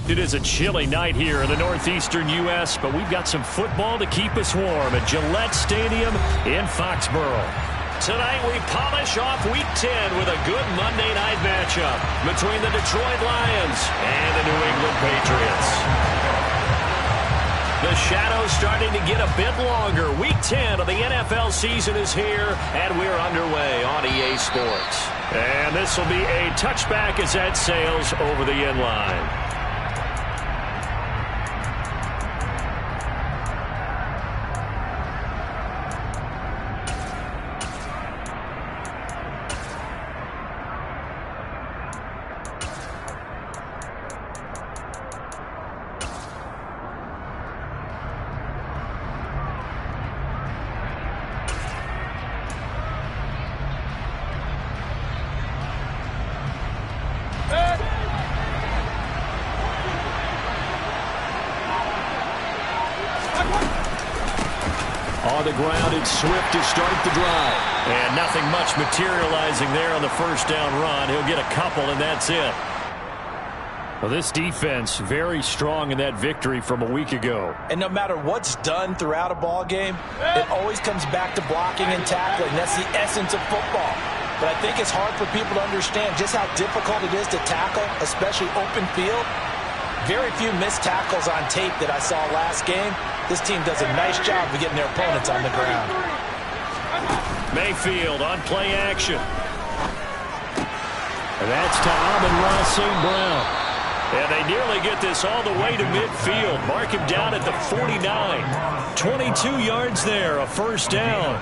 It is a chilly night here in the northeastern U.S., but we've got some football to keep us warm at Gillette Stadium in Foxborough. Tonight we polish off Week 10 with a good Monday night matchup between the Detroit Lions and the New England Patriots. The shadow's starting to get a bit longer. Week 10 of the NFL season is here, and we're underway on EA Sports. And this will be a touchback as that sails over the end line. On the ground, it's Swift to start the drive. And nothing much materializing there on the first down run. He'll get a couple, and that's it. Well, this defense very strong in that victory from a week ago. And no matter what's done throughout a ball game, it always comes back to blocking and tackling. That's the essence of football. But I think it's hard for people to understand just how difficult it is to tackle, especially open field. Very few missed tackles on tape that I saw last game. This team does a nice job of getting their opponents on the ground. Mayfield on play action. And that's to Amon-Ra St. Brown. And they nearly get this all the way to midfield. Mark him down at the 49. 22 yards there, a first down.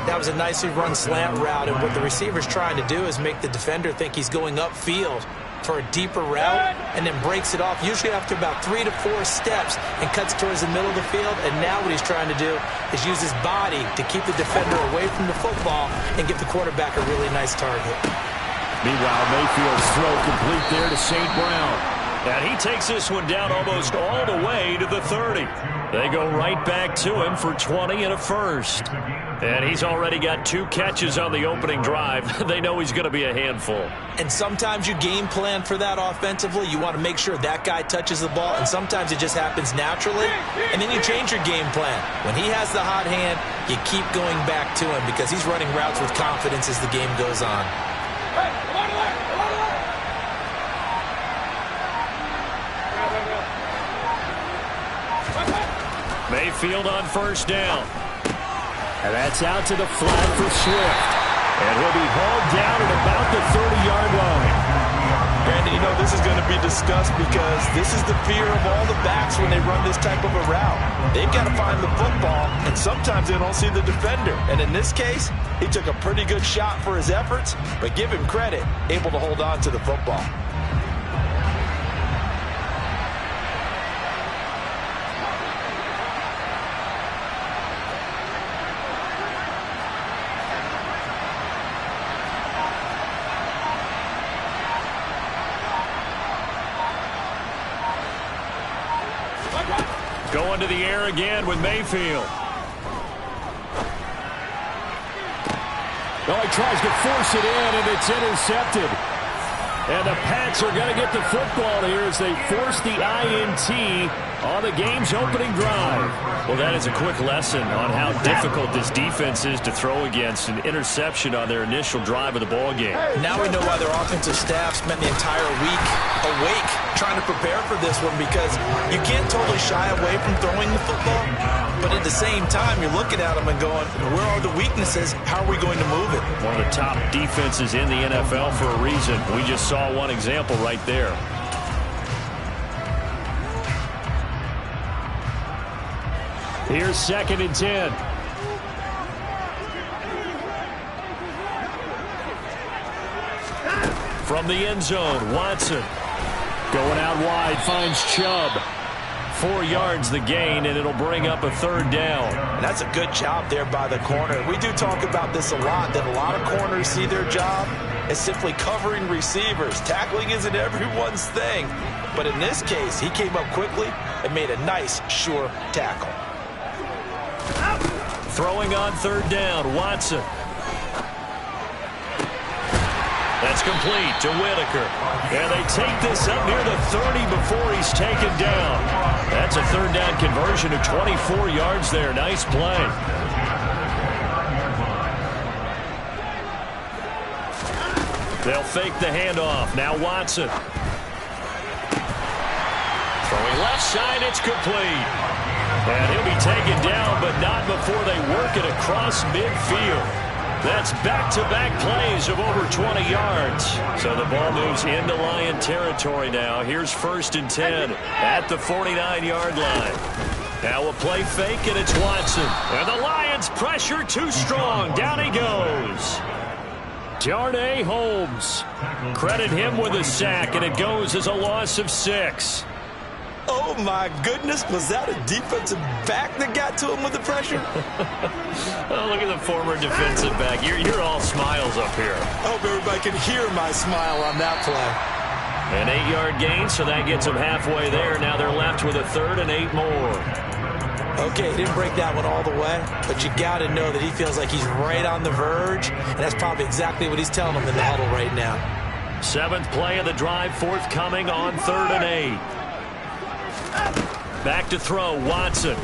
That was a nicely run slant route, and what the receiver's trying to do is make the defender think he's going upfield for a deeper route, and then breaks it off, usually after about 3 to 4 steps, and cuts towards the middle of the field. And now what he's trying to do is use his body to keep the defender away from the football and give the quarterback a really nice target. Meanwhile, Mayfield's throw complete there to St. Brown. And he takes this one down almost all the way to the 30. They go right back to him for 20 and a first. And he's already got 2 catches on the opening drive. They know he's going to be a handful. And sometimes you game plan for that offensively. You want to make sure that guy touches the ball, and sometimes it just happens naturally. And then you change your game plan. When he has the hot hand, you keep going back to him because he's running routes with confidence as the game goes on. Mayfield on first down. And that's out to the flat for Swift. And he'll be hauled down at about the 30-yard line. Brandon, you know this is going to be discussed because this is the fear of all the backs when they run this type of a route. They've got to find the football, and sometimes they don't see the defender. And in this case, he took a pretty good shot for his efforts, but give him credit, able to hold on to the football. Going to the air again with Mayfield. Oh, he tries to force it in, and it's intercepted. And the Pats are going to get the football here as they force the INT on the game's opening drive. Well, that is a quick lesson on how difficult this defense is to throw against. An interception on their initial drive of the ball game. Now we know why their offensive staff spent the entire week awake trying to prepare for this one, because you can't totally shy away from throwing the football, but at the same time you're looking at them and going, where are the weaknesses? How are we going to move it? One of the top defenses in the NFL for a reason. We just saw one example right there. Here's 2nd and 10. From the end zone, Watson going out wide, finds Chubb. 4 yards the gain, and it'll bring up a 3rd down. And that's a good job there by the corner. We do talk about this a lot, that a lot of corners see their job as simply covering receivers. Tackling isn't everyone's thing. But in this case, he came up quickly and made a nice, sure tackle. Throwing on 3rd down, Watson. That's complete to Whitaker. And they take this up near the 30 before he's taken down. That's a third down conversion of 24 yards there. Nice play. They'll fake the handoff. Now Watson. Throwing left side, it's complete. And he'll be taken down, but not before they work it across midfield. That's back-to-back plays of over 20 yards. So the ball moves into Lion territory now. Here's 1st and 10 at the 49-yard line. Now a play fake, and it's Watson. And the Lions pressure too strong. Down he goes. Darnay Holmes. Credit him with a sack, and it goes as a loss of 6. Oh, my goodness. Was that a defensive back that got to him with the pressure? Oh, look at the former defensive back. You're all smiles up here. I hope everybody can hear my smile on that play. An 8-yard gain, so that gets them halfway there. Now they're left with a 3rd and 8 more. Okay, he didn't break that one all the way, but you got to know that he feels like he's right on the verge, and that's probably exactly what he's telling them in the huddle right now. 7th play of the drive forthcoming on 3rd and 8. Back to throw, Watson.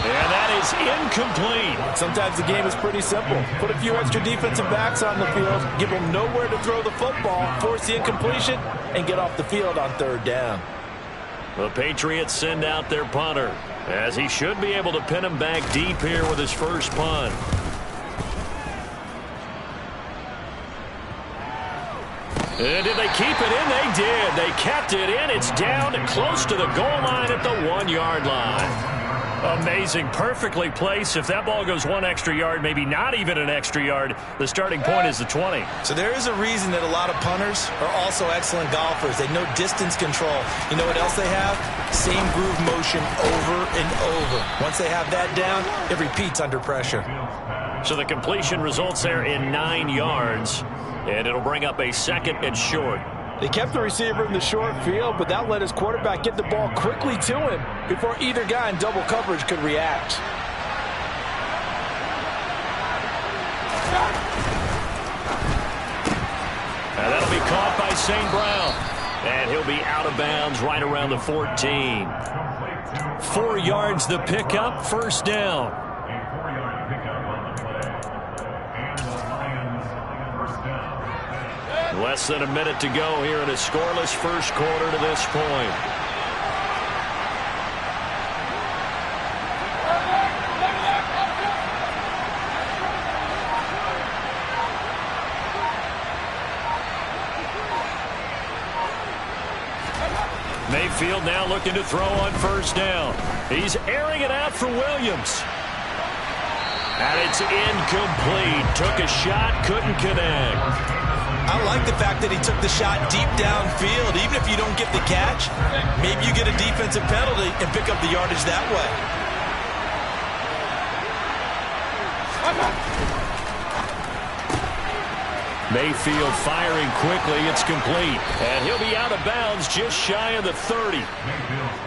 And that is incomplete. Sometimes the game is pretty simple. Put a few extra defensive backs on the field, give them nowhere to throw the football, force the incompletion, and get off the field on 3rd down. The Patriots send out their punter, as he should be able to pin him back deep here with his first punt. And did they keep it in? They did. They kept it in. It's down and close to the goal line at the 1-yard line. Amazing. Perfectly placed. If that ball goes 1 extra yard, maybe not even an extra yard, the starting point is the 20. So there is a reason that a lot of punters are also excellent golfers. They know distance control. You know what else they have? Same groove motion over and over. Once they have that down, it repeats under pressure. So the completion results there in 9 yards. And it'll bring up a 2nd and short. They kept the receiver in the short field, but that let his quarterback get the ball quickly to him before either guy in double coverage could react. And that'll be caught by St. Brown. And he'll be out of bounds right around the 14. 4 yards the pickup, 1st down. Less than a minute to go here in a scoreless first quarter to this point. Mayfield now looking to throw on 1st down. He's airing it out for Williams. And it's incomplete. Took a shot, couldn't connect. I like the fact that he took the shot deep downfield. Even if you don't get the catch, maybe you get a defensive penalty and pick up the yardage that way. Mayfield firing quickly. It's complete. And he'll be out of bounds just shy of the 30.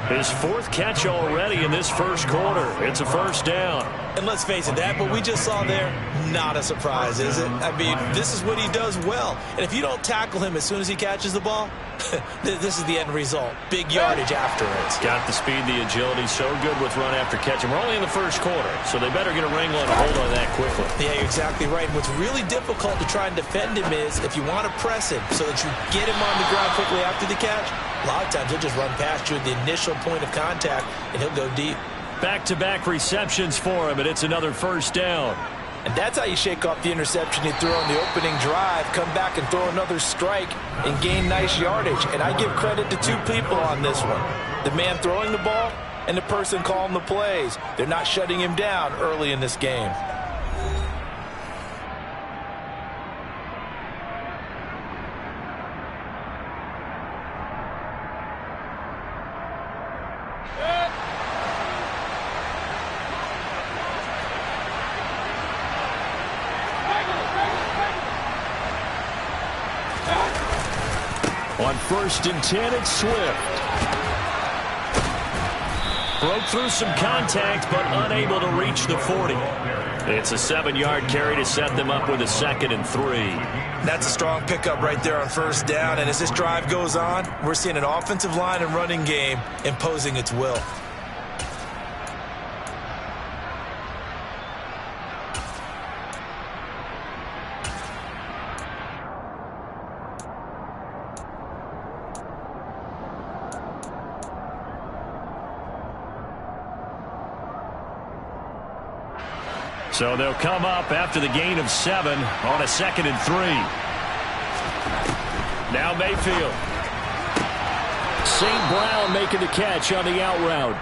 His 4th catch already in this first quarter. It's a 1st down. And let's face it, that what we just saw there, not a surprise, is it? I mean, this is what he does well. And if you don't tackle him as soon as he catches the ball, this is the end result. Big yardage afterwards. Got the speed, the agility, so good with run after catch. And we're only in the first quarter, so they better get a wrangle and a hold on that quickly. Yeah, you're exactly right. And what's really difficult to try and defend him is if you want to press him so that you get him on the ground quickly after the catch, a lot of times he'll just run past you at the initial point of contact, and he'll go deep. Back-to-back receptions for him, and it's another 1st down. And that's how you shake off the interception you threw on the opening drive, come back and throw another strike and gain nice yardage. And I give credit to 2 people on this one. The man throwing the ball and the person calling the plays. They're not shutting him down early in this game. On 1st and 10, it's Swift. Broke through some contact, but unable to reach the 40. It's a 7-yard carry to set them up with a 2nd and 3. That's a strong pickup right there on first down. And as this drive goes on, we're seeing an offensive line and running game imposing its will. So they'll come up after the gain of 7 on a 2nd and 3. Now Mayfield. St. Brown making the catch on the out route.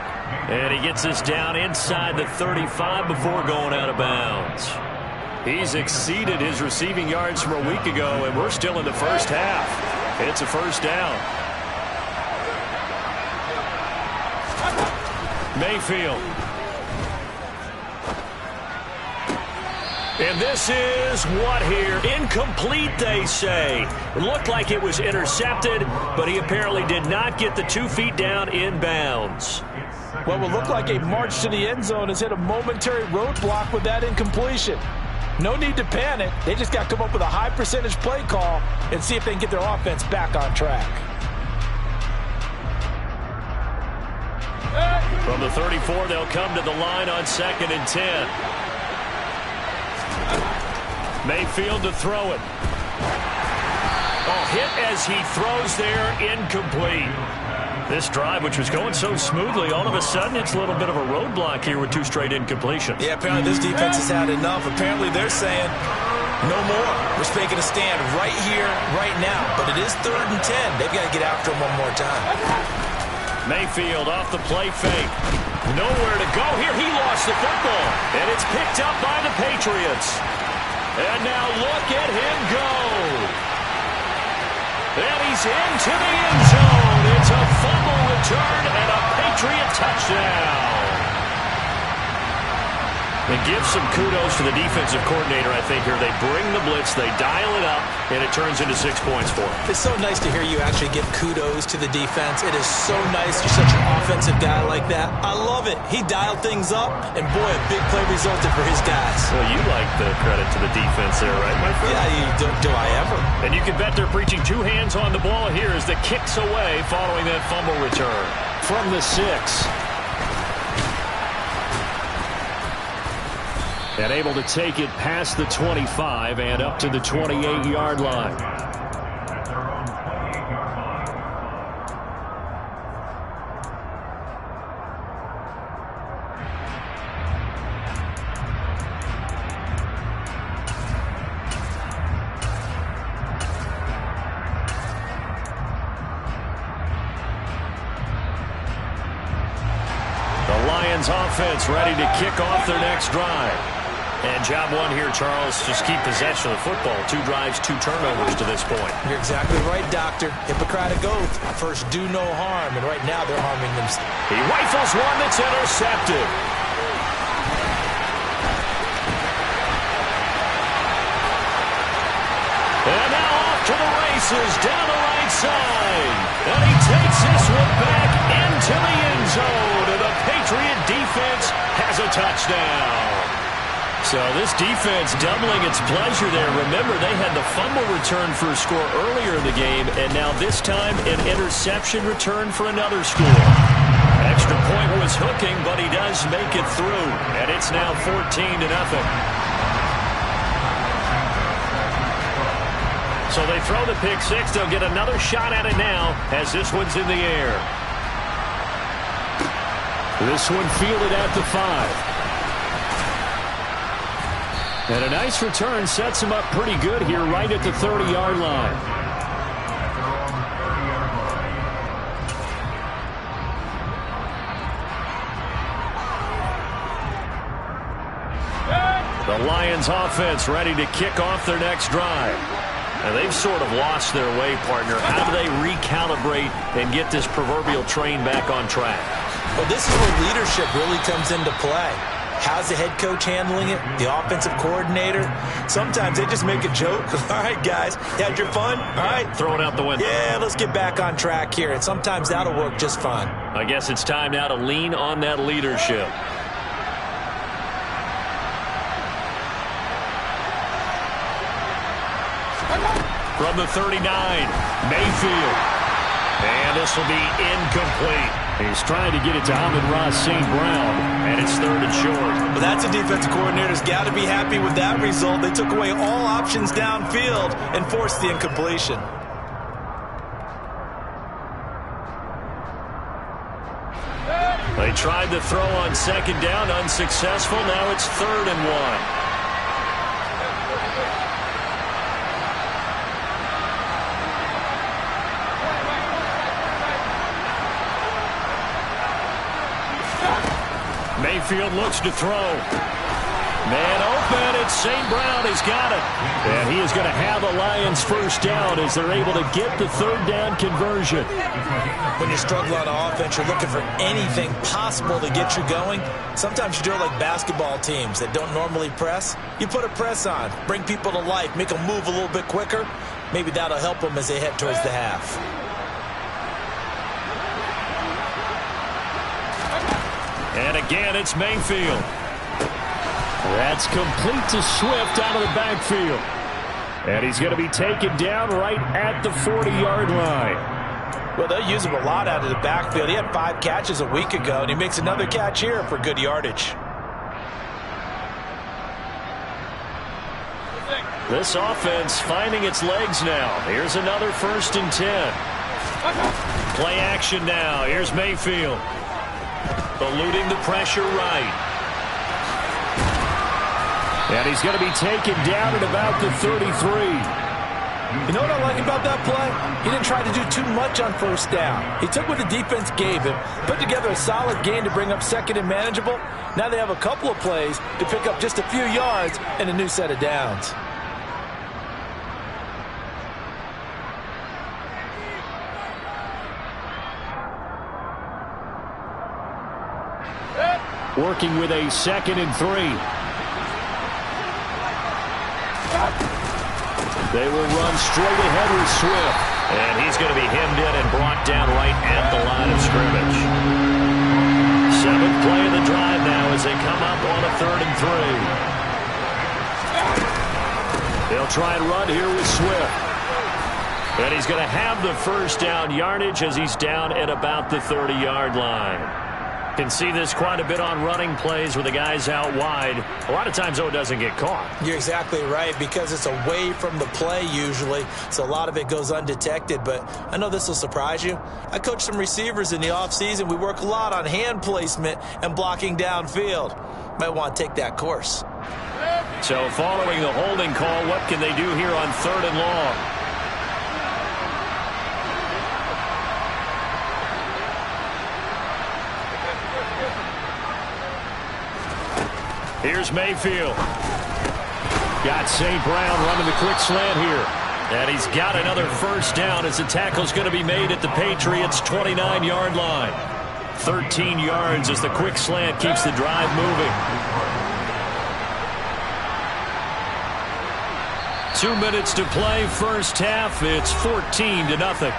And he gets us down inside the 35 before going out of bounds. He's exceeded his receiving yards from a week ago, and we're still in the first half. It's a first down. Mayfield. And this is what here? Incomplete, they say. It looked like it was intercepted, but he apparently did not get the 2 feet down in bounds. What will look like a march to the end zone has hit a momentary roadblock with that incompletion. No need to panic. They just got to come up with a high percentage play call and see if they can get their offense back on track. From the 34, they'll come to the line on 2nd and 10. Mayfield to throw it. Oh, hit as he throws there, incomplete. This drive, which was going so smoothly, all of a sudden it's a little bit of a roadblock here with 2 straight incompletions. Yeah, apparently this defense has had enough. Apparently they're saying, no more. We're making a stand right here, right now. But it is 3rd and 10. They've got to get after him one more time. Mayfield off the play fake. Nowhere to go here. He lost the football. And it's picked up by the Patriots. And now look at him go. And he's into the end zone. It's a fumble return and a Patriot touchdown. And give some kudos to the defensive coordinator, I think, here. They bring the blitz, they dial it up, and it turns into 6 points for them. It's so nice to hear you actually give kudos to the defense. It is so nice you're such an offensive guy like that. I love it. He dialed things up, and boy, a big play resulted for his guys. Well, you like the credit to the defense there, right, my friend? Yeah, do I ever. And you can bet they're preaching 2 hands on the ball here as the kick's away following that fumble return. From the 6. And able to take it past the 25 and up to the 28-yard line. The Lions offense ready to kick off their next drive. And job 1 here, Charles, just keep possession of the football. 2 drives, 2 turnovers to this point. You're exactly right, Doctor. Hippocratic oath. First, do no harm. And right now, they're harming themselves. He rifles one that's intercepted. And now off to the races down the right side. And he takes this one back into the end zone. And the Patriot defense has a touchdown. So this defense doubling its pleasure there. Remember, they had the fumble return for a score earlier in the game, and now this time an interception return for another score. Extra point was hooking, but he does make it through, and it's now 14-0. So they throw the pick 6. They'll get another shot at it now as this one's in the air. This one fielded at the 5. And a nice return sets him up pretty good here right at the 30-yard line. The Lions offense ready to kick off their next drive. And they've sort of lost their way, partner. How do they recalibrate and get this proverbial train back on track? Well, this is where leadership really comes into play. How's the head coach handling it? The offensive coordinator? Sometimes they just make a joke. All right, guys, you had your fun? All right. Throw it out the window. Yeah, let's get back on track here. And sometimes that'll work just fine. I guess it's time now to lean on that leadership. From the 39, Mayfield. And this will be incomplete. He's trying to get it to Amon-Ra St. Brown, and it's 3rd and short. Well, that's a defensive coordinator's got to be happy with that result. They took away all options downfield and forced the incompletion. They tried to throw on 2nd down, unsuccessful. Now it's 3rd and 1. Mayfield looks to throw. Man open, it's St. Brown. He's got it. And he is going to have a Lions first down as they're able to get the 3rd down conversion. When you struggle on offense, you're looking for anything possible to get you going. Sometimes you do it like basketball teams that don't normally press. You put a press on, bring people to life, make them move a little bit quicker. Maybe that'll help them as they head towards the half. And again, it's Mayfield. That's complete to Swift out of the backfield. And he's going to be taken down right at the 40-yard line. Well, they'll use him a lot out of the backfield. He had 5 catches a week ago, and he makes another catch here for good yardage. This offense finding its legs now. Here's another 1st and 10. Play action now. Here's Mayfield. Eluding the pressure right. And he's going to be taken down at about the 33. You know what I like about that play? He didn't try to do too much on 1st down. He took what the defense gave him, put together a solid game to bring up 2nd and manageable. Now they have a couple of plays to pick up just a few yards and a new set of downs. Working with a 2nd and 3. They will run straight ahead with Swift. And he's going to be hemmed in and brought down right at the line of scrimmage. 7th play of the drive now as they come up on a 3rd and 3. They'll try and run here with Swift. And he's going to have the first down yardage as he's down at about the 30-yard line. Can see this quite a bit on running plays with the guys out wide. A lot of times, though, it doesn't get caught. You're exactly right, because it's away from the play usually, so a lot of it goes undetected. But I know this will surprise you. I coach some receivers in the offseason. We work a lot on hand placement and blocking downfield. Might want to take that course. So following the holding call, what can they do here on 3rd and long? Here's Mayfield. Got St. Brown running the quick slant here. And he's got another first down as the tackle's going to be made at the Patriots' 29-yard line. 13 yards as the quick slant keeps the drive moving. 2 minutes to play, first half. It's 14-0.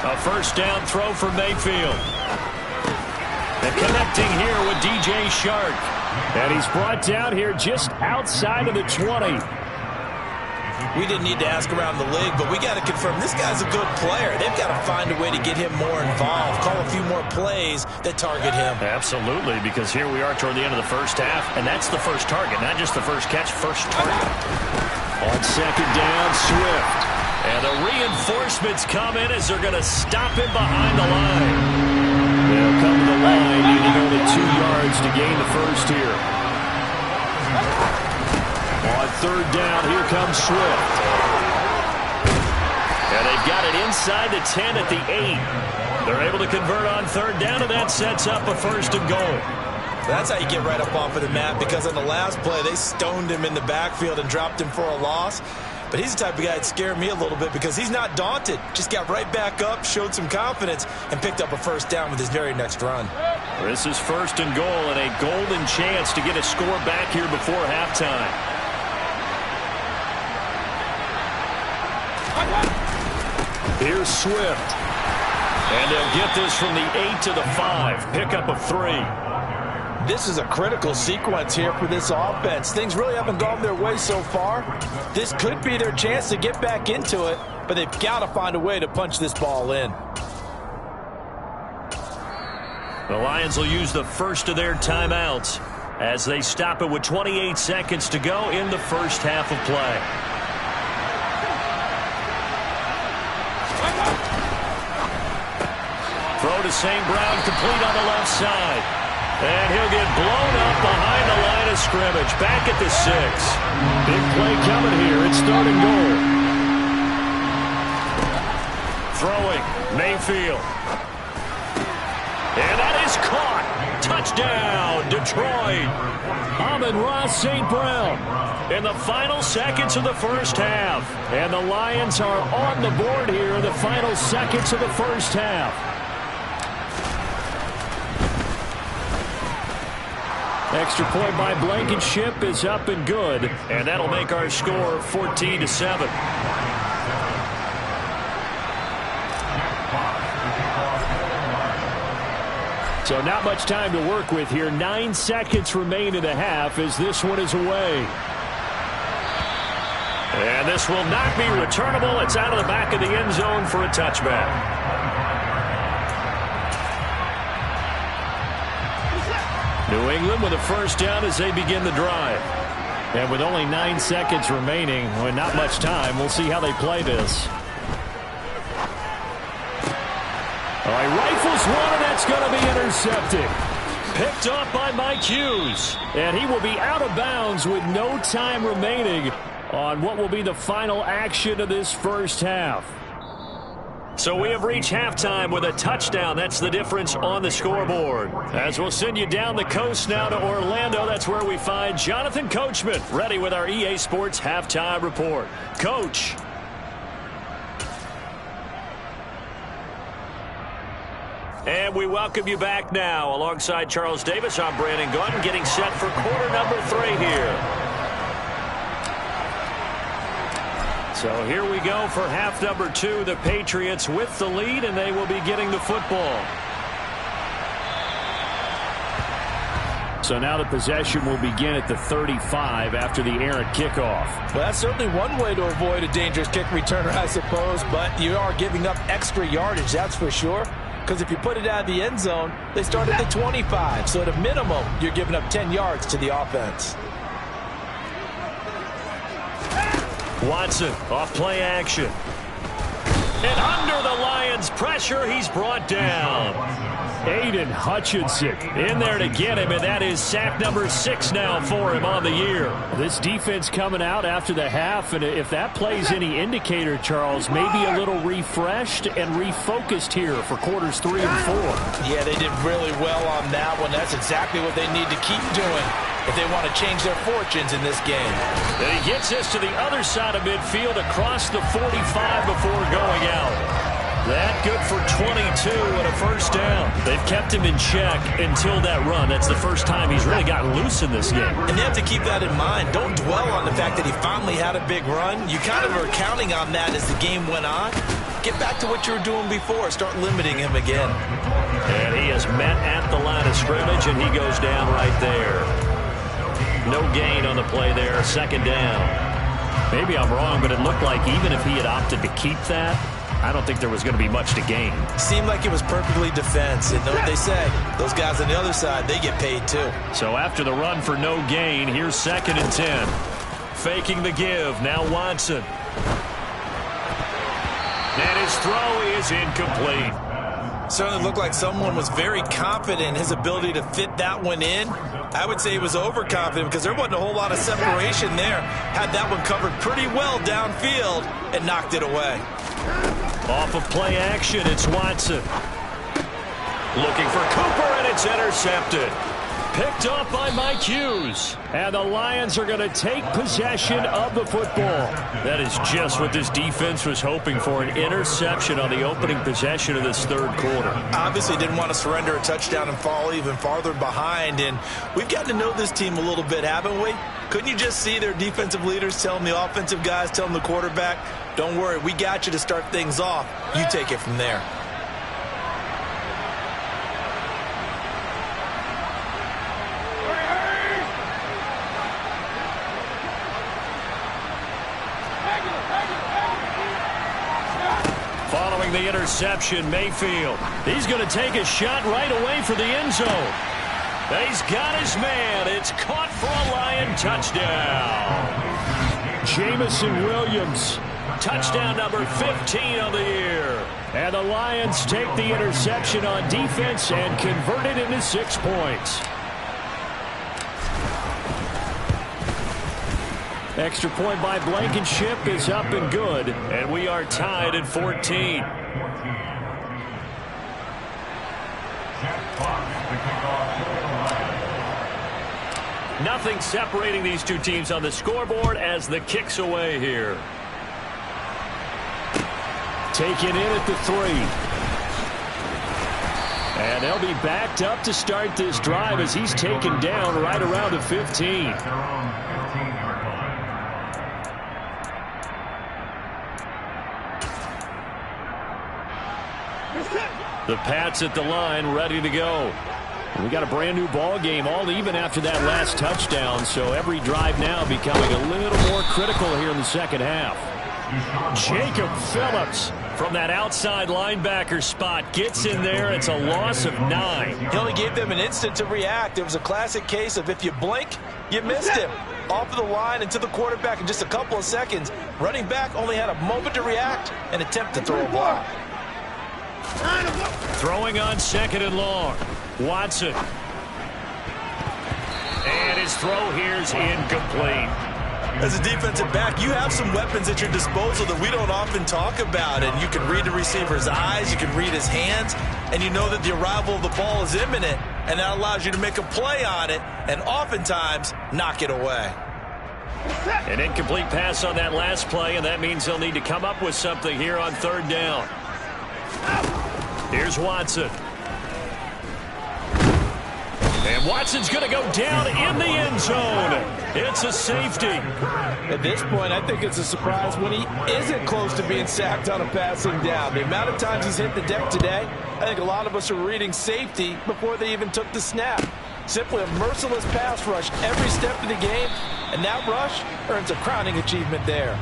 A first down throw for Mayfield. And connecting here with DJ Shark. And he's brought down here just outside of the 20. We didn't need to ask around the league, but we got to confirm this guy's a good player. They've got to find a way to get him more involved, call a few more plays that target him. Absolutely, because here we are toward the end of the first half, and that's the first target, not just the first catch, first target. On 2nd down, Swift. And the reinforcements come in as they're going to stop him behind the line. They'll come to the line, needing only 2 yards to gain the first here. On 3rd down, here comes Swift. And they've got it inside the 10 at the 8. They're able to convert on 3rd down, and that sets up a 1st and goal. That's how you get right up off of the mat, because on the last play, they stoned him in the backfield and dropped him for a loss. But he's the type of guy that scared me a little bit because he's not daunted. Just got right back up, showed some confidence, and picked up a first down with his very next run. This is 1st and goal and a golden chance to get a score back here before halftime. Here's Swift. And they'll get this from the 8 to the 5. Pickup of 3. This is a critical sequence here for this offense. Things really haven't gone their way so far. This could be their chance to get back into it, but they've got to find a way to punch this ball in. The Lions will use the first of their timeouts as they stop it with 28 seconds to go in the first half of play. Throw to St. Brown, complete on the left side. And he'll get blown up behind the line of scrimmage. Back at the 6. Big play coming here. It's 3rd and goal. Throwing, Mayfield. And that is caught. Touchdown, Detroit. Amon-Ra St. Brown in the final seconds of the first half. And the Lions are on the board here in the final seconds of the first half. Extra point by Blankenship is up and good. And that'll make our score 14-7. So not much time to work with here. 9 seconds remain in the half as this one is away. And this will not be returnable. It's out of the back of the end zone for a touchback. New England with a first down as they begin the drive. And with only 9 seconds remaining, with not much time, we'll see how they play this. All right, rifles one, and that's going to be intercepted. Picked up by Mike Hughes. And he will be out of bounds with no time remaining on what will be the final action of this first half. So we have reached halftime with a touchdown. That's the difference on the scoreboard. As we'll send you down the coast now to Orlando, that's where we find Jonathan Coachman ready with our EA Sports Halftime Report. Coach. And we welcome you back now. Alongside Charles Davis, I'm Brandon Gunn, getting set for quarter number 3 here. So here we go for half number 2. The Patriots with the lead, and they will be getting the football. So now the possession will begin at the 35 after the errant kickoff. Well, that's certainly one way to avoid a dangerous kick returner, I suppose, but you are giving up extra yardage, that's for sure. Because if you put it out of the end zone, they start at the 25. So at a minimum, you're giving up 10 yards to the offense. Watson off play action. And under the Lions' pressure, he's brought down. Aiden Hutchinson in there to get him, and that is sack number 6 now for him on the year. This defense coming out after the half, and if that plays any indicator, Charles, maybe a little refreshed and refocused here for quarters 3 and 4. Yeah, they did really well on that one. That's exactly what they need to keep doing if they want to change their fortunes in this game. And he gets us to the other side of midfield across the 45 before going out. That good for 22 and a first down. They've kept him in check until that run. That's the first time he's really gotten loose in this game. And you have to keep that in mind. Don't dwell on the fact that he finally had a big run. You kind of are counting on that as the game went on. Get back to what you were doing before. Start limiting him again. And he is met at the line of scrimmage, and he goes down right there. No gain on the play there. Second down. Maybe I'm wrong, but it looked like even if he had opted to keep that, I don't think there was going to be much to gain. Seemed like it was perfectly defense. And know what they say, those guys on the other side, they get paid too. So after the run for no gain, here's 2nd and 10. Faking the give. Now Watson. And his throw is incomplete. Certainly looked like someone was very confident in his ability to fit that one in. I would say he was overconfident because there wasn't a whole lot of separation there. Had that one covered pretty well downfield and knocked it away. Off of play action, it's Watson. Looking for Cooper, and it's intercepted. Picked up by Mike Hughes. And the Lions are going to take possession of the football. That is just what this defense was hoping for, an interception on the opening possession of this third quarter. Obviously didn't want to surrender a touchdown and fall even farther behind. And we've gotten to know this team a little bit, haven't we? Couldn't you just see their defensive leaders telling the offensive guys, telling the quarterback, don't worry, we got you to start things off. You take it from there. the interception, Mayfield. He's going to take a shot right away for the end zone. He's got his man. It's caught for a Lion touchdown. Jamison Williams, touchdown number 15 of the year. And the Lions take the interception on defense and convert it into 6 points. Extra point by Blankenship is up and good, and we are tied at 14. Nothing separating these two teams on the scoreboard as the kick's away here. Taken in at the 3. And they'll be backed up to start this drive as he's taken down right around the 15. The Pats at the line, ready to go. We got a brand new ball game, all even after that last touchdown, so every drive now becoming a little more critical here in the second half. Jacob Phillips from that outside linebacker spot gets in there. It's a loss of 9. He only gave them an instant to react. It was a classic case of if you blink, you missed him. Off of the line and to the quarterback in just a couple of seconds. Running back only had a moment to react and attempt to throw a block. Throwing on 2nd and long. Watson. And his throw here's incomplete. As a defensive back, you have some weapons at your disposal that we don't often talk about. And you can read the receiver's eyes, you can read his hands, and you know that the arrival of the ball is imminent. And that allows you to make a play on it and oftentimes knock it away. An incomplete pass on that last play, and that means they'll need to come up with something here on 3rd down. Here's Watson. And Watson's going to go down in the end zone. It's a safety. At this point, I think it's a surprise when he isn't close to being sacked on a passing down. The amount of times he's hit the deck today, I think a lot of us are reading safety before they even took the snap. Simply a merciless pass rush every step of the game, and that rush earns a crowning achievement there.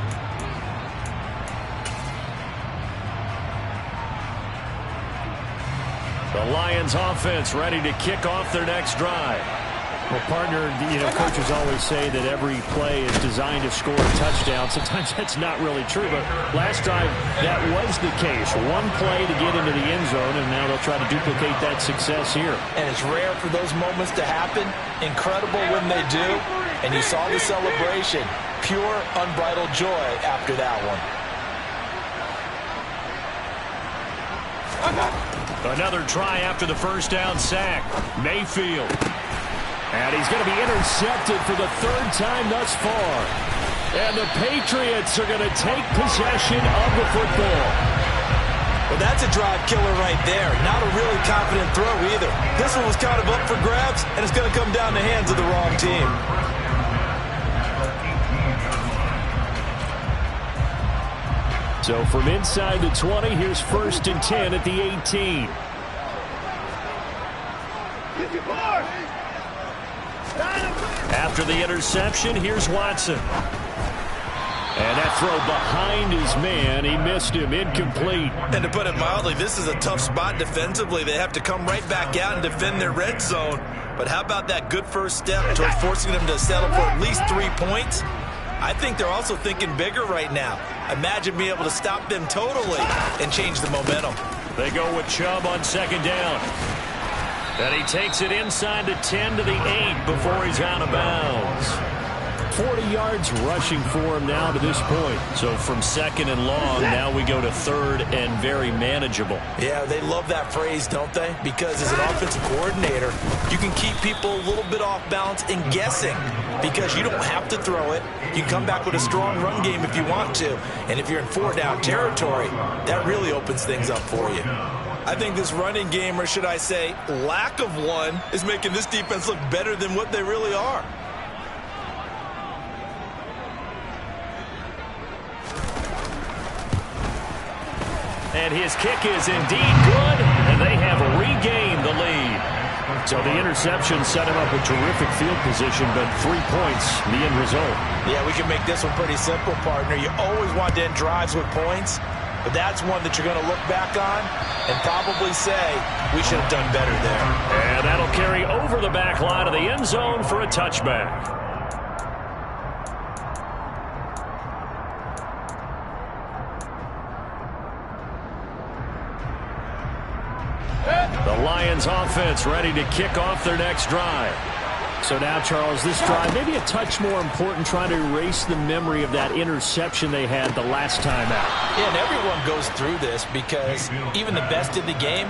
The Lions offense ready to kick off their next drive. Well, partner, coaches always say that every play is designed to score a touchdown. Sometimes that's not really true, but last drive that was the case. One play to get into the end zone, and now they'll try to duplicate that success here. And it's rare for those moments to happen. Incredible when they do. And you saw the celebration. Pure, unbridled joy after that one. Another try after the first down sack. Mayfield. And he's going to be intercepted for the 3rd time thus far. And the Patriots are going to take possession of the football. Well, that's a drive killer right there. Not a really confident throw either. This one was kind of up for grabs, and it's going to come down the hands of the wrong team. So from inside the 20, here's 1st and 10 at the 18. After the interception, here's Watson. And that throw behind his man, he missed him, incomplete. And to put it mildly, this is a tough spot defensively. They have to come right back out and defend their red zone. But how about that good first step toward forcing them to settle for at least 3 points? I think they're also thinking bigger right now. Imagine being able to stop them totally and change the momentum. They go with Chubb on 2nd down. And he takes it inside the 10 to the 8 before he's out of bounds. 40 yards rushing for him now to this point. So from 2nd and long, now we go to 3rd and very manageable. Yeah, they love that phrase, don't they? Because as an offensive coordinator, you can keep people a little bit off balance and guessing because you don't have to throw it. You can come back with a strong run game if you want to. And if you're in 4-down territory, that really opens things up for you. I think this running game, or should I say lack of one, is making this defense look better than what they really are. And his kick is indeed good, and they have regained the lead. So the interception set him up with terrific field position, but 3 points, the end result. Yeah, we can make this one pretty simple, partner. You always want to end drives with points. But that's one that you're going to look back on and probably say, we should have done better there. And that'll carry over the back line of the end zone for a touchback. The Lions offense ready to kick off their next drive. So now, Charles, this drive maybe a touch more important, trying to erase the memory of that interception they had the last time out. Yeah, and everyone goes through this because even the best in the game,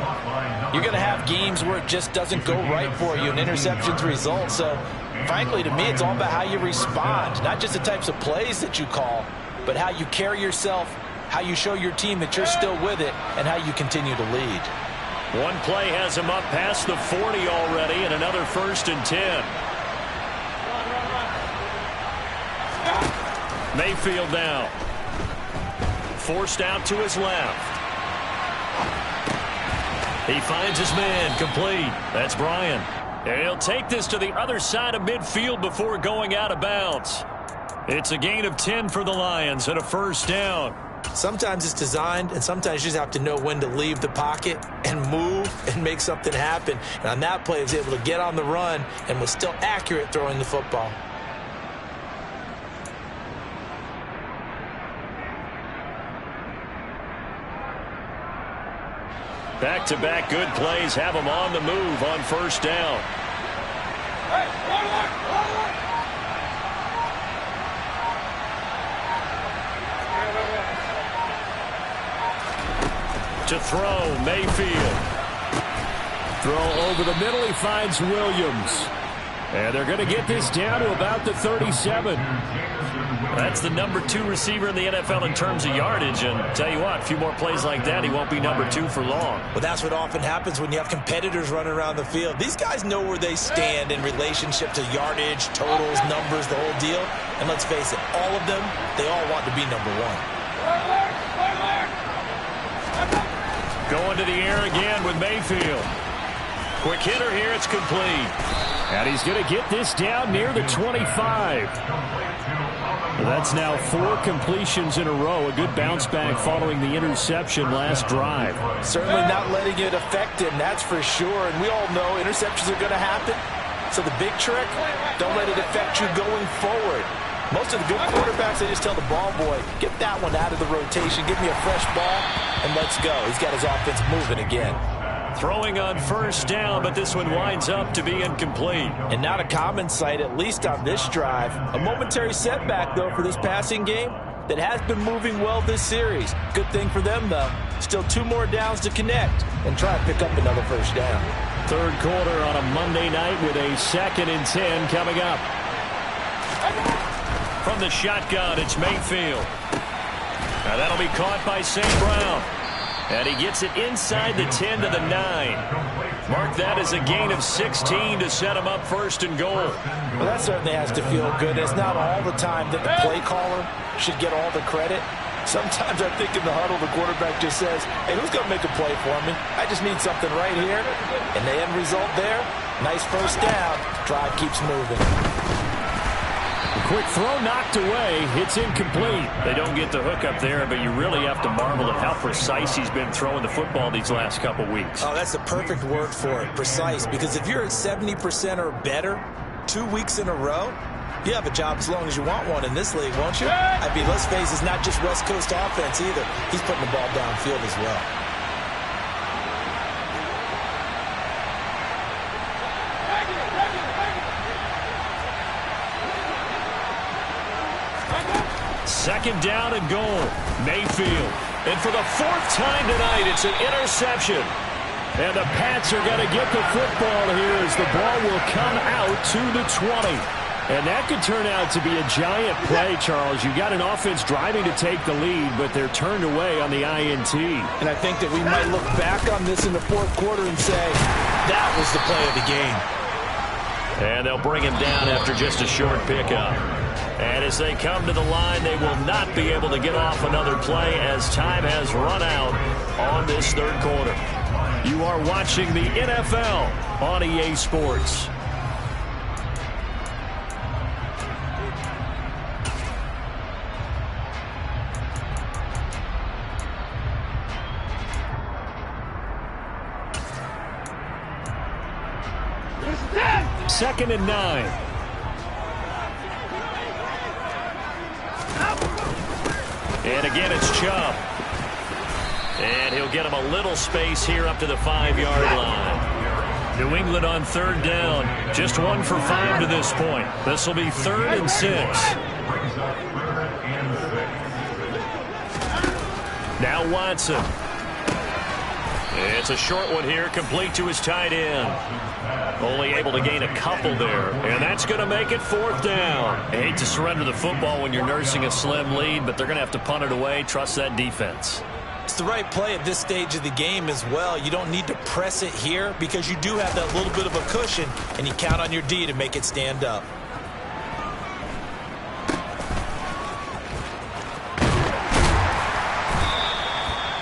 you're going to have games where it just doesn't go right for you and interceptions result. So, frankly, to me, it's all about how you respond, not just the types of plays that you call, but how you carry yourself, how you show your team that you're still with it, and how you continue to lead. One play has him up past the 40 already, and another 1st and 10. Mayfield now. Forced out to his left. He finds his man, complete. That's Bryan. And he'll take this to the other side of midfield before going out of bounds. It's a gain of 10 for the Lions and a 1st down. Sometimes it's designed, and sometimes you just have to know when to leave the pocket and move and make something happen. And on that play, he was able to get on the run and was still accurate throwing the football. Back-to-back good plays have him on the move on 1st down. To throw, Mayfield. Throw over the middle, he finds Williams. And they're going to get this down to about the 37. That's the number 2 receiver in the NFL in terms of yardage. And tell you what, a few more plays like that, he won't be number 2 for long. Well, that's what often happens when you have competitors running around the field. These guys know where they stand in relationship to yardage, totals, numbers, the whole deal. And let's face it, all of them, they all want to be number 1. Going to the air again with Mayfield. Quick hitter here, it's complete. And he's going to get this down near the 25. Well, that's now 4 completions in a row. A good bounce back following the interception last drive. Certainly not letting it affect him, that's for sure. And we all know interceptions are going to happen. So the big trick, don't let it affect you going forward. Most of the good quarterbacks, they just tell the ball boy, get that one out of the rotation, give me a fresh ball, and let's go. He's got his offense moving again. Throwing on 1st down, but this one winds up to be incomplete. And not a common sight, at least on this drive. A momentary setback, though, for this passing game that has been moving well this series. Good thing for them, though. Still 2 more downs to connect and try and pick up another 1st down. 3rd quarter on a Monday night with a 2nd and 10 coming up. From the shotgun, it's Mayfield. Now that'll be caught by St. Brown. And he gets it inside the 10 to the 9. Mark that as a gain of 16 to set him up 1st and goal. Well, that certainly has to feel good. It's not all the time that the play caller should get all the credit. Sometimes I think in the huddle, the quarterback just says, hey, who's going to make a play for me? I just need something right here. And the end result there, nice 1st down. Drive keeps moving. Quick throw knocked away. It's incomplete. They don't get the hook up there, but you really have to marvel at how precise he's been throwing the football these last couple weeks. Oh, that's the perfect word for it, precise. Because if you're at 70% or better 2 weeks in a row, you have a job as long as you want one in this league, won't you? I mean, let's face it, it's not just West Coast offense either. He's putting the ball downfield as well. Second down and goal. Mayfield. And for the 4th time tonight, it's an interception. And the Pats are going to get the football here as the ball will come out to the 20. And that could turn out to be a giant play, Charles. You got an offense driving to take the lead, but they're turned away on the INT. And I think that we might look back on this in the 4th quarter and say, that was the play of the game. And they'll bring him down after just a short pickup. And as they come to the line, they will not be able to get off another play as time has run out on this 3rd quarter. You are watching the NFL on EA Sports. 2nd and 9. And again, it's Chubb. And he'll get him a little space here up to the 5-yard line. New England on 3rd down. Just 1 for 5 to this point. This will be 3rd and 6. Now Watson. It's a short one here, complete to his tight end. Only able to gain a couple there, and that's going to make it 4th down. I hate to surrender the football when you're nursing a slim lead, but they're going to have to punt it away. Trust that defense. It's the right play at this stage of the game as well. You don't need to press it here because you do have that little bit of a cushion, and you count on your D to make it stand up.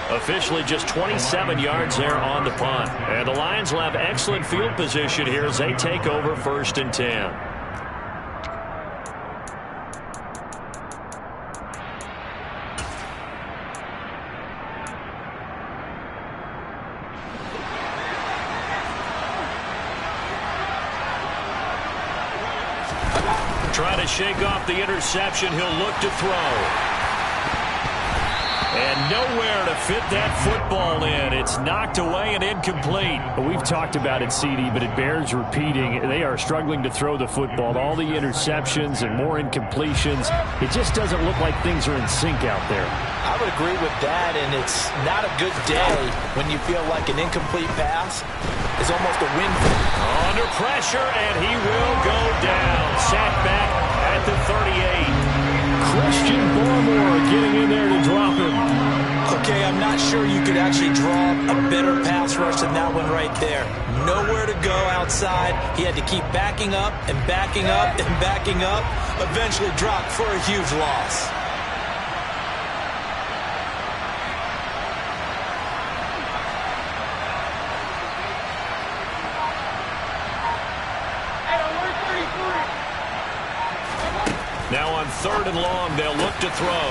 Officially just 27 yards there on the punt. And the Lions will have excellent field position here as they take over 1st and 10. Trying to shake off the interception. He'll look to throw. And nowhere to fit that football in. It's knocked away and incomplete. We've talked about it, CD, but it bears repeating. They are struggling to throw the football. All the interceptions and more incompletions. It just doesn't look like things are in sync out there. I would agree with that, and it's not a good day when you feel like an incomplete pass is almost a win. Under pressure, and he will go down. Sat back at the 38. Christian Barmore getting in there to drop him. Okay, I'm not sure you could actually draw a better pass rush than that one right there. Nowhere to go outside. He had to keep backing up and backing up and backing up. Eventually dropped for a huge loss. Now on 3rd and long, they'll look to throw.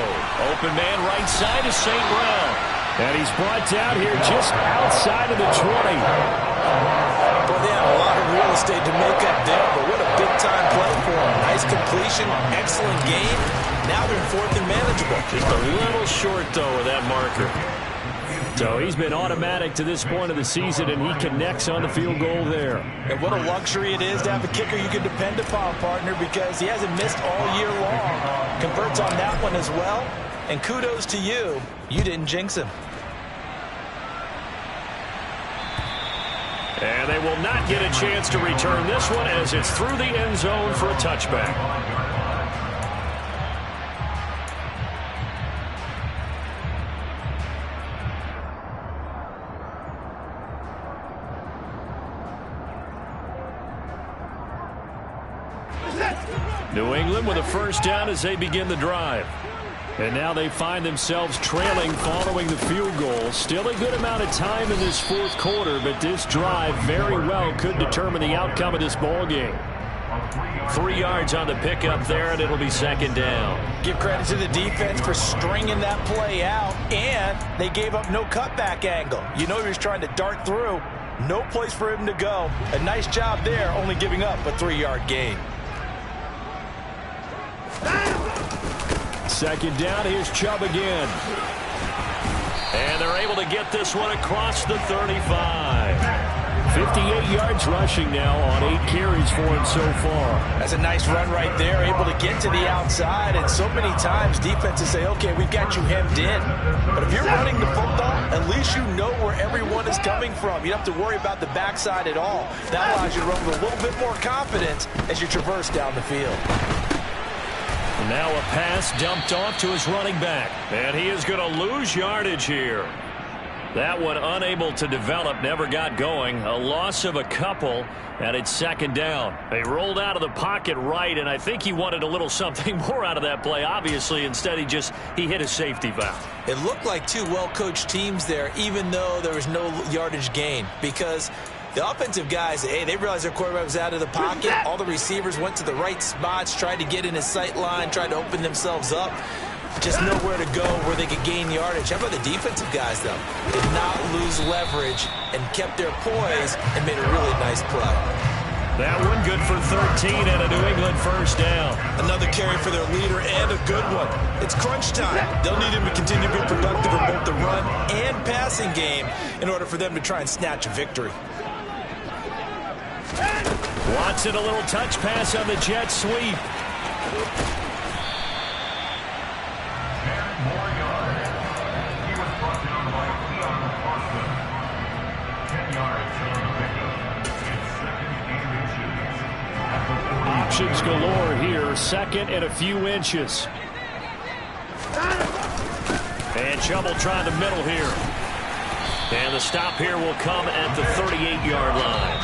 Open man right side is St. Brown. And he's brought down here just outside of the 20. Boy, they had a lot of real estate to make up there, but what a big-time play for him. Nice completion, excellent game. Now they're in 4th and manageable. Just a little short, though, of that marker. So he's been automatic to this point of the season, and he connects on the field goal there. And what a luxury it is to have a kicker you can depend upon, partner, because he hasn't missed all year long. Converts on that one as well. And kudos to you. You didn't jinx him. And they will not get a chance to return this one as it's through the end zone for a touchback. New England with a 1st down as they begin the drive. And now they find themselves trailing following the field goal. Still a good amount of time in this 4th quarter, but this drive very well could determine the outcome of this ball game. 3 yards on the pickup there, and it'll be 2nd down. Give credit to the defense for stringing that play out, and they gave up no cutback angle. You know he was trying to dart through. No place for him to go. A nice job there, only giving up a 3-yard gain. 2nd down, here's Chubb again. And they're able to get this one across the 35. 58 yards rushing now on 8 carries for him so far. That's a nice run right there, able to get to the outside. And so many times defenses say, okay, we've got you hemmed in. But if you're running the football, at least you know where everyone is coming from. You don't have to worry about the backside at all. That allows you to run with a little bit more confidence as you traverse down the field. Now a pass dumped off to his running back. And he is going to lose yardage here. That one unable to develop, never got going. A loss of a couple, and it's 2nd down. They rolled out of the pocket right, and I think he wanted a little something more out of that play, obviously. Instead, he hit a safety valve. It looked like 2 well-coached teams there, even though there was no yardage gain, because the offensive guys, hey, they realized their quarterback was out of the pocket. All the receivers went to the right spots, tried to get in his sight line, tried to open themselves up. Just nowhere to go where they could gain yardage. How about the defensive guys, though? Did not lose leverage and kept their poise and made a really nice play. That one good for 13 and a New England first down. Another carry for their leader and a good one. It's crunch time. They'll need him to continue to be productive in both the run and passing game in order for them to try and snatch a victory. Watson, a little touch pass on the jet sweep. Options galore here. Second and a few inches. And Chubb trying the middle here. And the stop here will come at the 38-yard line.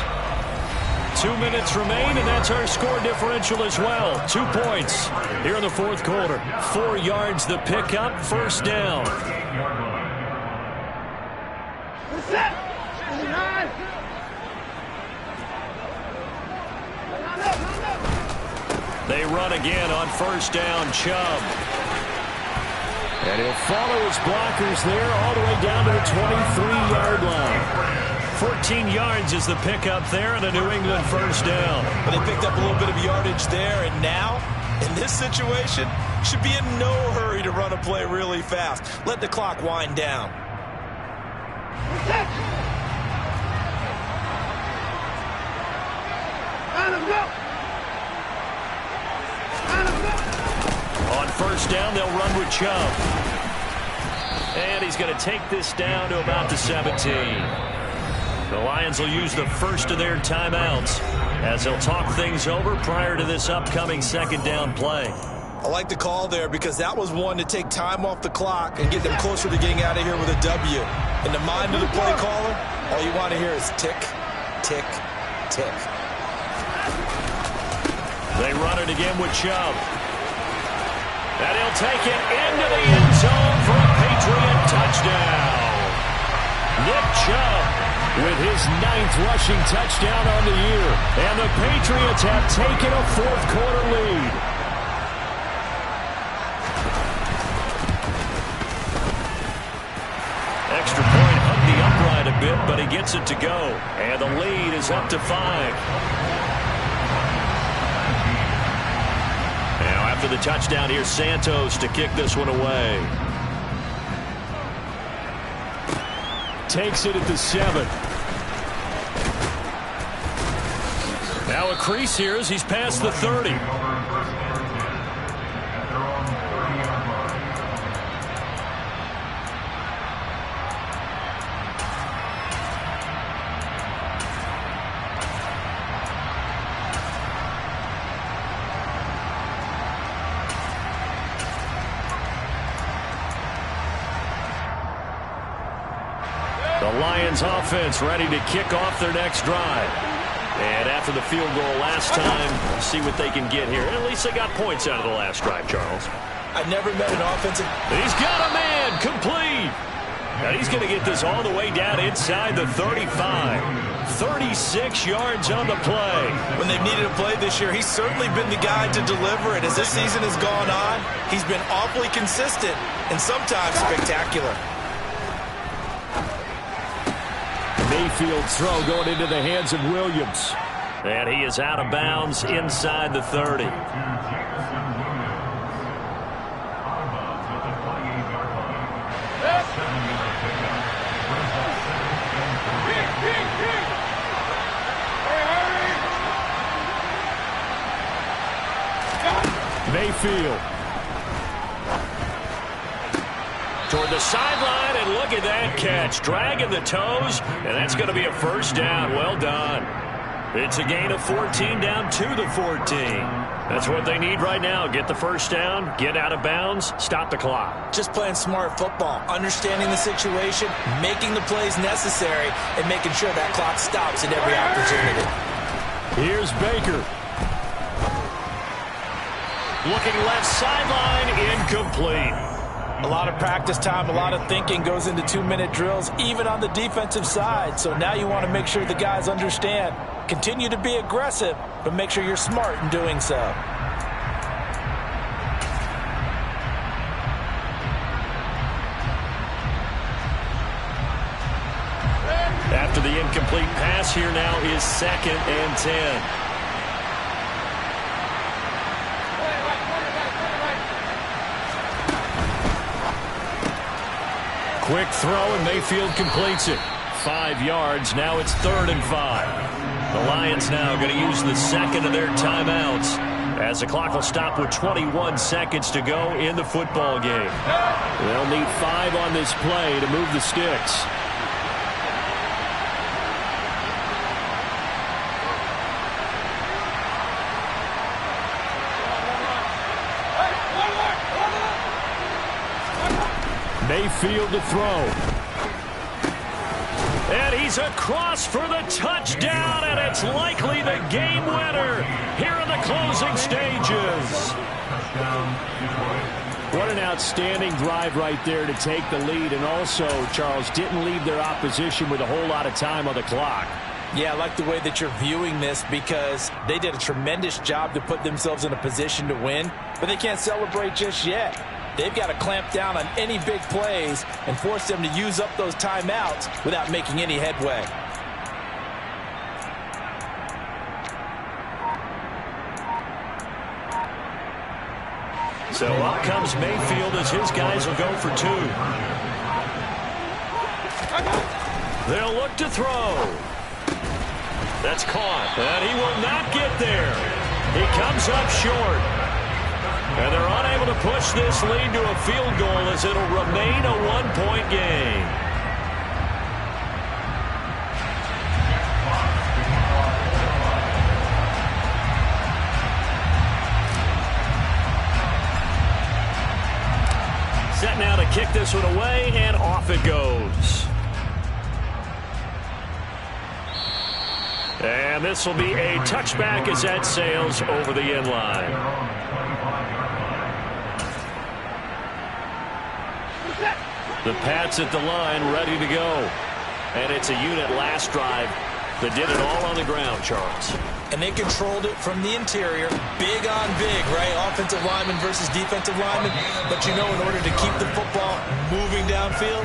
2 minutes remain, and that's our score differential as well. 2 points here in the fourth quarter. 4 yards the pickup, first down. They run again on first down, Chubb. And he'll follow his blockers there all the way down to the 23-yard line. 14 yards is the pickup there and a New England first down. But they picked up a little bit of yardage there, and now, in this situation, should be in no hurry to run a play really fast. Let the clock wind down. On first down, they'll run with Chubb. And he's going to take this down to about the 17. The Lions will use the first of their timeouts as they'll talk things over prior to this upcoming second down play. I like the call there because that was one to take time off the clock and get them closer to getting out of here with a W. In the mind of the play caller, all you want to hear is tick, tick, tick. They run it again with Chubb. And he'll take it into the end zone for a Patriot touchdown. Nick Chubb with his 9th rushing touchdown on the year. And the Patriots have taken a fourth quarter lead. Extra point hugged the upright a bit, but he gets it to go. And the lead is up to 5. Now after the touchdown, here's Santos to kick this one away. Takes it at the 7. Now a crease here as he's past the 30. The Lions offense ready to kick off their next drive. And after the field goal last time, we'll see what they can get here. At least they got points out of the last drive, Charles. I never met an offensive... He's got a man, complete. And he's going to get this all the way down inside the 35. 36 yards on the play. When they've needed a play this year, he's certainly been the guy to deliver it. As this season has gone on, he's been awfully consistent and sometimes spectacular. Mayfield's throw going into the hands of Williams. And he is out of bounds inside the 30. Mayfield. Toward the sideline, and look at that catch. Dragging the toes, and that's going to be a first down. Well done. It's a gain of 14 down to the 14. That's what they need right now. Get the first down, get out of bounds, stop the clock. Just playing smart football, understanding the situation, making the plays necessary, and making sure that clock stops at every opportunity. Here's Baker. Looking left sideline, incomplete. A lot of practice time, a lot of thinking goes into 2-minute drills, even on the defensive side. So now you want to make sure the guys understand. Continue to be aggressive, but make sure you're smart in doing so. After the incomplete pass, here now is 2nd and 10. Quick throw, and Mayfield completes it. 5 yards. Now it's 3rd and 5. The Lions now going to use the second of their timeouts as the clock will stop with 21 seconds to go in the football game. They'll need 5 on this play to move the sticks. Mayfield to throw. And he's across for the touchdown, and it's likely the game winner here in the closing stages. What an outstanding drive right there to take the lead, and also, Charles, didn't leave their opposition with a whole lot of time on the clock. Yeah, I like the way that you're viewing this because they did a tremendous job to put themselves in a position to win, but they can't celebrate just yet. They've got to clamp down on any big plays and force them to use up those timeouts without making any headway. So up comes Mayfield as his guys will go for 2. They'll look to throw. That's caught, and he will not get there. He comes up short. And they're unable to push this lead to a field goal as it'll remain a 1-point game. Set now to kick this one away, and off it goes. And this will be a touchback as that sails over the end line. The Pats at the line, ready to go. And it's a unit last drive that did it all on the ground, Charles. And they controlled it from the interior. Big on big, right? Offensive lineman versus defensive lineman. But you know, in order to keep the football moving downfield,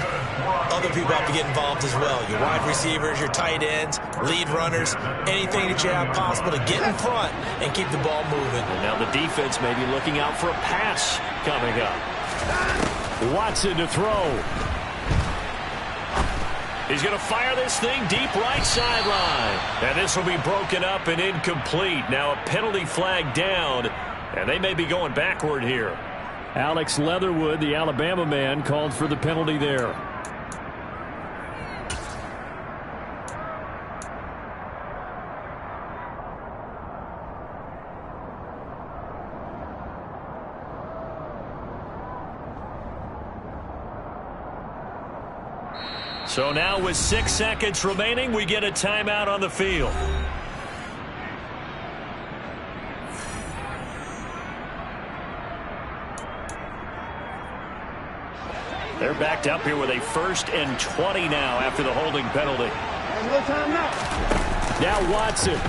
other people have to get involved as well. Your wide receivers, your tight ends, lead runners, anything that you have possible to get in front and keep the ball moving. And now the defense may be looking out for a pass coming up. Watson to throw. He's going to fire this thing deep right sideline. And this will be broken up and incomplete. Now a penalty flag down, and they may be going backward here. Alex Leatherwood, the Alabama man, called for the penalty there. So now with 6 seconds remaining, we get a timeout on the field. They're backed up here with a 1st and 20 now after the holding penalty. Now Watson.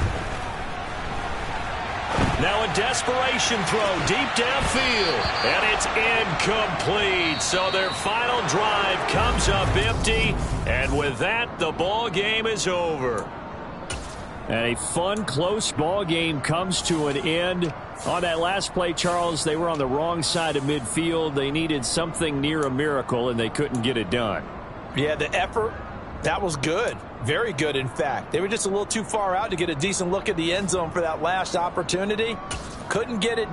Now a desperation throw deep downfield, and it's incomplete. So their final drive comes up empty, and with that, the ball game is over. And a fun, close ball game comes to an end. On that last play, Charles, they were on the wrong side of midfield. They needed something near a miracle, and they couldn't get it done. Yeah, the effort, that was good. Very good, in fact. They were just a little too far out to get a decent look at the end zone for that last opportunity. Couldn't get it.